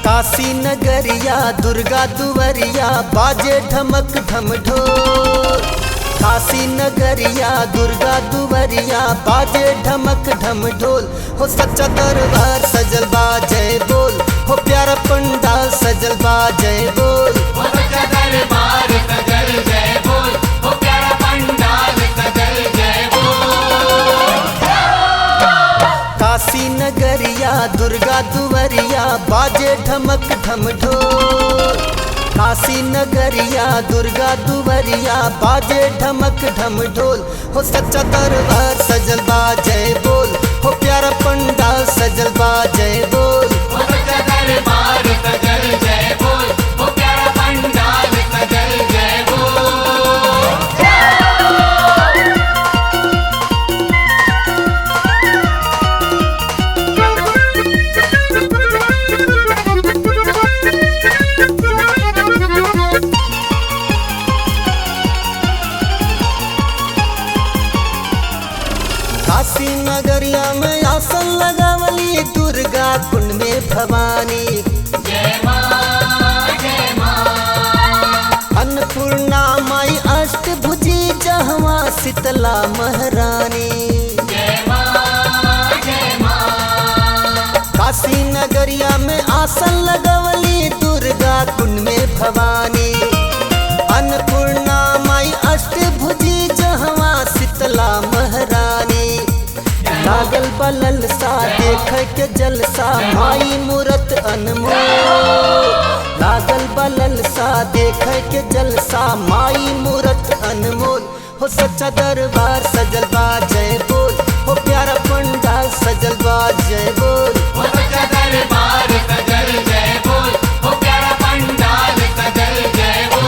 काशी नगरिया दुर्गा दुवरिया बाजे ढमक ढम ढोल। काशी नगरिया दुर्गा दुवरिया बाजे ढमक ढम ढोल। हो सच्चा दरबार सजल बा जय बोल, हो प्यारा पंडाल सजल बा जय बोल। हो सच्चा दरबार सजल जय बोल, हो प्यारा पंडाल सजल जय बोल। काशी नगरिया दुर्गा दुवरिया बाजे ढमक ढम ढोल। काशी नगरिया दुर्गा दुवरिया बाजे ढमक ढम ढोल। हो सच्चा दरबार सजल बा जय बोल, हो प्यारा पंडाल सजल बा जय बोल। हो सच्चा दरबार सजल जय बोल, हो प्यारा पंडाल सजल जय बोल। काशी नगरिया में आसन लगावली दुर्गा कुंड में भवानी। जय मां जय मां। अन्नपूर्णा माई अष्टभुजी जहवा शीतला महारानी। जय मां जय मां। काशी नगरिया में आसन लगवली दुर्गा कुंड में भवानी। अन्नपूर्णा माई अष्टभुजी जहवा शीतला महारानी। लागल बलल सा देख के जलसा माई मूरत अनमोल। लागल बलल सा देख के जलसा माई मूरत अनमोल। हो सच्चा दरबार सजल बा जय बोल, हो प्यारा पंडाल सजल बा जय बोल। हो सच्चा दरबार सजल जय बोल, हो प्यारा पंडाल सजल जय बोल।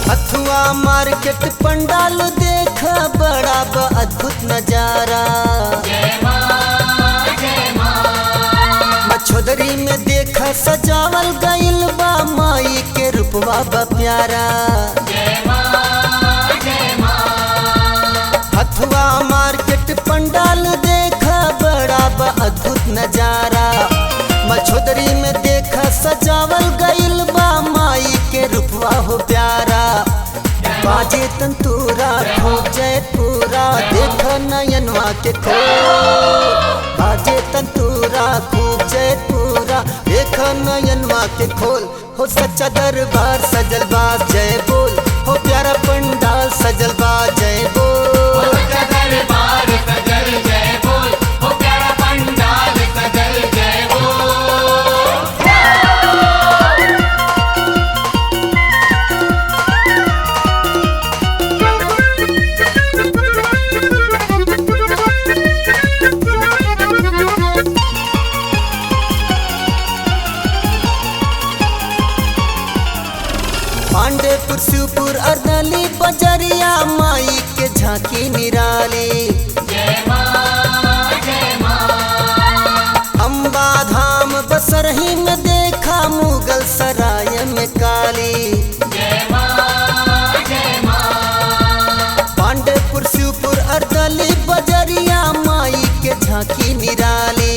हथुआ मार्केट पंडाल देख बड़ा बा अद्भुत नजारा। जय मां जय मां। मछोदरी में देख सजावल गइल बा माई के रूपवा बा प्यारा। जय मां जय मां। हथुआ मार्केट पंडाल देख बड़ा बा अद्भुत नजारा। मछोदरी में देख सजावल गइल बा माई के रूपवा हो प्यारा। बाजे तंतूरा खूब जयपुरा देख नयनवा के खोल। बाजे तंतूरा खूब जयपुरा देख नयनवा के खोल। हो सच्चा दरबार सजल बा जय बोल, हो प्यारा पंडाल सजल बा जय हो बोल। सच्चा दरबार सजल जय बोल, हो प्यारा पंडाल सजल जय बोल। पांडेपुर शिवपुर अर्दली बजरिया माई के झांकी निराली। जय मां जय मां। अम्बा धाम बसरही में देखा मुगल सराय में काली। जय मां जय मां। पांडेपुर शिवपुर अर्दली बजरिया माई के झांकी निराली।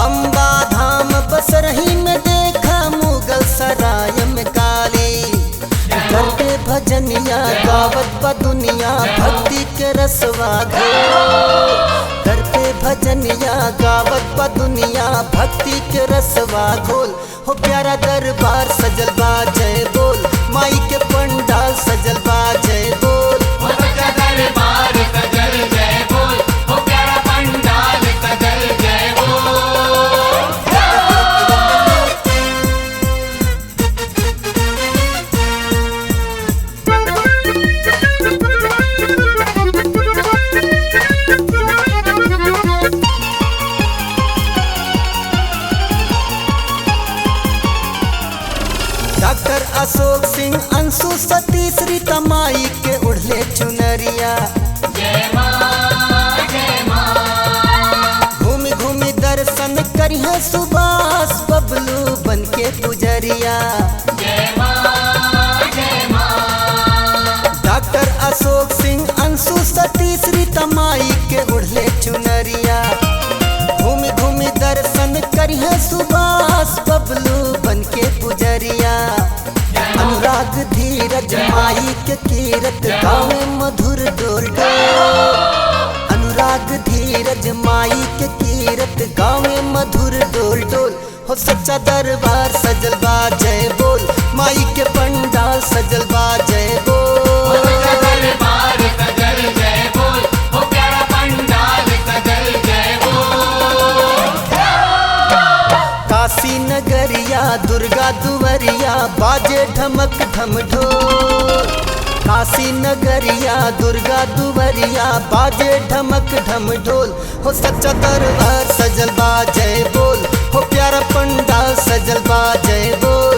अम्बा धाम बसरही में देखा मुगल सराय में काली। करते भजनिया गावत बा दुनिया भक्ति के रसवा घोल। करते भजनिया गावत बा दुनिया भक्ति के रसवा घोल। हो प्यारा दरबार सजल बा जय बोल, माई के पंडाल सजल बा जय बोल। हो सच्चा दरबार सजल जय बोल, हो प्यारा पंडाल सजल जय बोल। चुनरिया। जय माँ जय माँ। घूमि घूमि दर्शन करिहे सुबास बबलू बन के पुजरिया। जय माँ जय माँ। डॉक्टर अशोक सिंह अंशु सतीश रीता माई के उड़ले चुनरिया। घूमि घूमि दर्शन करिहे सुबास बबलू बन के पुजरिया। अनुराग धीरज माई के कीरत गावे मधुर डोल डोल। अनुराग धीरज माई के कीरत गावे मधुर डोल डोल। हो सच्चा दरबार सजल बा जय बोल। माई के पंडाल सजल बा जय बोल। सच्चा दरबार सजल जय बोल। हो प्यारा पंडाल सजल जय बोल। काशी नगरिया दुर्गा दुवरिया बाजे ढमक ढम ढोल। काशी नगरिया दुर्गा दुवरिया बाजे ढमक ढम ढोल। हो सच्चा दरबार सजल बा जय बोल। हो प्यारा पंडाल सजल बा जय बोल।